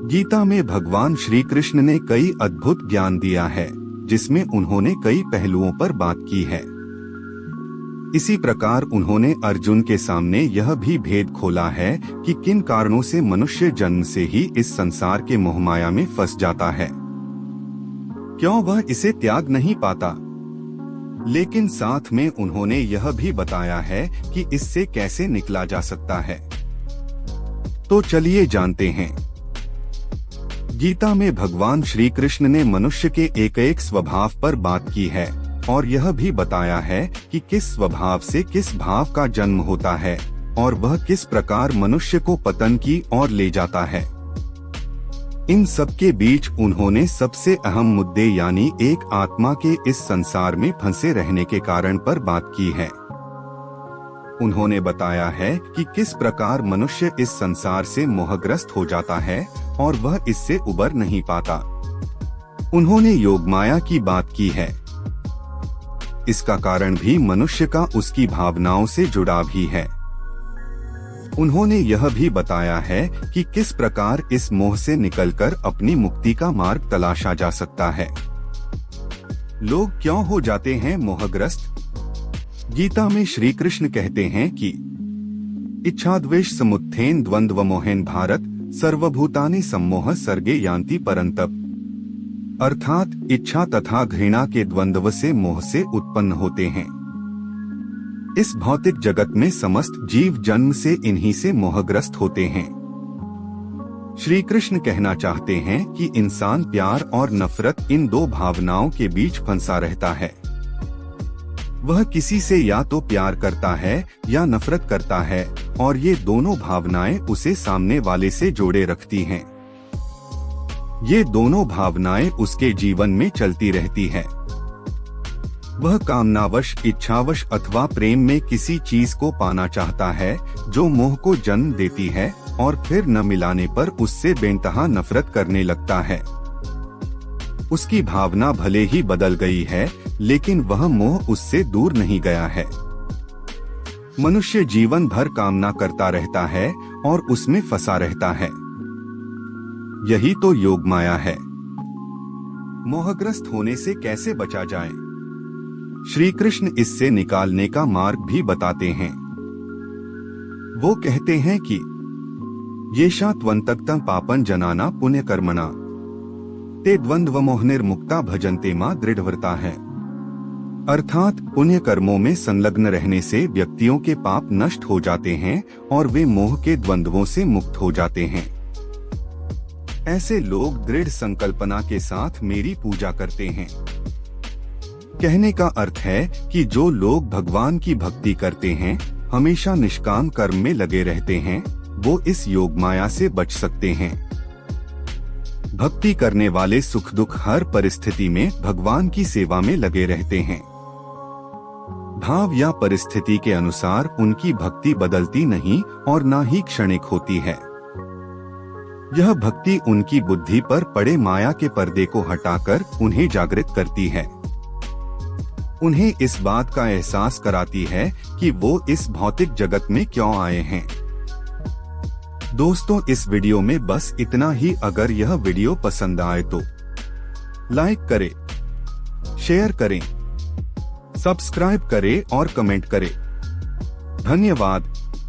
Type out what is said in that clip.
गीता में भगवान श्री कृष्ण ने कई अद्भुत ज्ञान दिया है, जिसमें उन्होंने कई पहलुओं पर बात की है। इसी प्रकार उन्होंने अर्जुन के सामने यह भी भेद खोला है कि किन कारणों से मनुष्य जन्म से ही इस संसार के मोहमाया में फंस जाता है, क्यों वह इसे त्याग नहीं पाता। लेकिन साथ में उन्होंने यह भी बताया है कि इससे कैसे निकला जा सकता है। तो चलिए जानते हैं। गीता में भगवान श्री कृष्ण ने मनुष्य के एक एक स्वभाव पर बात की है और यह भी बताया है कि किस स्वभाव से किस भाव का जन्म होता है और वह किस प्रकार मनुष्य को पतन की ओर ले जाता है। इन सब के बीच उन्होंने सबसे अहम मुद्दे यानी एक आत्मा के इस संसार में फंसे रहने के कारण पर बात की है। उन्होंने बताया है कि किस प्रकार मनुष्य इस संसार से मोहग्रस्त हो जाता है और वह इससे उबर नहीं पाता। उन्होंने योगमाया की बात की है। इसका कारण भी मनुष्य का उसकी भावनाओं से जुड़ाव ही है। उन्होंने यह भी बताया है कि किस प्रकार इस मोह से निकलकर अपनी मुक्ति का मार्ग तलाशा जा सकता है। लोग क्यों हो जाते हैं मोहग्रस्त? गीता में श्री कृष्ण कहते हैं कि इच्छाद्वेष समुत्थेन द्वंद्व मोहेन भारत सर्वभूतानि सम्मोह सर्गे यान्ति परंतप। अर्थात इच्छा तथा घृणा के द्वंद्व से मोह से उत्पन्न होते हैं। इस भौतिक जगत में समस्त जीव जन्म से इन्हीं से मोहग्रस्त होते हैं। श्री कृष्ण कहना चाहते हैं कि इंसान प्यार और नफरत इन दो भावनाओं के बीच फंसा रहता है। वह किसी से या तो प्यार करता है या नफरत करता है और ये दोनों भावनाएं उसे सामने वाले से जोड़े रखती हैं। ये दोनों भावनाएं उसके जीवन में चलती रहती है। वह कामनावश, इच्छावश अथवा प्रेम में किसी चीज को पाना चाहता है जो मोह को जन्म देती है और फिर न मिलाने पर उससे बेइंतहा नफरत करने लगता है। उसकी भावना भले ही बदल गई है, लेकिन वह मोह उससे दूर नहीं गया है। मनुष्य जीवन भर कामना करता रहता है और उसमें फंसा रहता है। यही तो योगमाया है। मोहग्रस्त होने से कैसे बचा जाए? श्री कृष्ण इससे निकालने का मार्ग भी बताते हैं। वो कहते हैं कि येषा त्वन्तक्तं पापं जनाना पुण्य कर्मणा ते द्वंद्व मोहनिर्मुक्ता भजन्ते मां दृढ़व्रता है। अर्थात पुण्य कर्मों में संलग्न रहने से व्यक्तियों के पाप नष्ट हो जाते हैं और वे मोह के द्वंद्वों से मुक्त हो जाते हैं। ऐसे लोग दृढ़ संकल्पना के साथ मेरी पूजा करते हैं। कहने का अर्थ है कि जो लोग भगवान की भक्ति करते हैं, हमेशा निष्काम कर्म में लगे रहते हैं, वो इस योगमाया से बच सकते हैं। भक्ति करने वाले सुख दुख हर परिस्थिति में भगवान की सेवा में लगे रहते हैं। भाव या परिस्थिति के अनुसार उनकी भक्ति बदलती नहीं और ना ही क्षणिक होती है। यह भक्ति उनकी बुद्धि पर पड़े माया के पर्दे को हटाकर उन्हें जागृत करती है। उन्हें इस बात का एहसास कराती है कि वो इस भौतिक जगत में क्यों आए हैं। दोस्तों, इस वीडियो में बस इतना ही। अगर यह वीडियो पसंद आए तो लाइक करें, शेयर करें, सब्सक्राइब करें और कमेंट करें। धन्यवाद।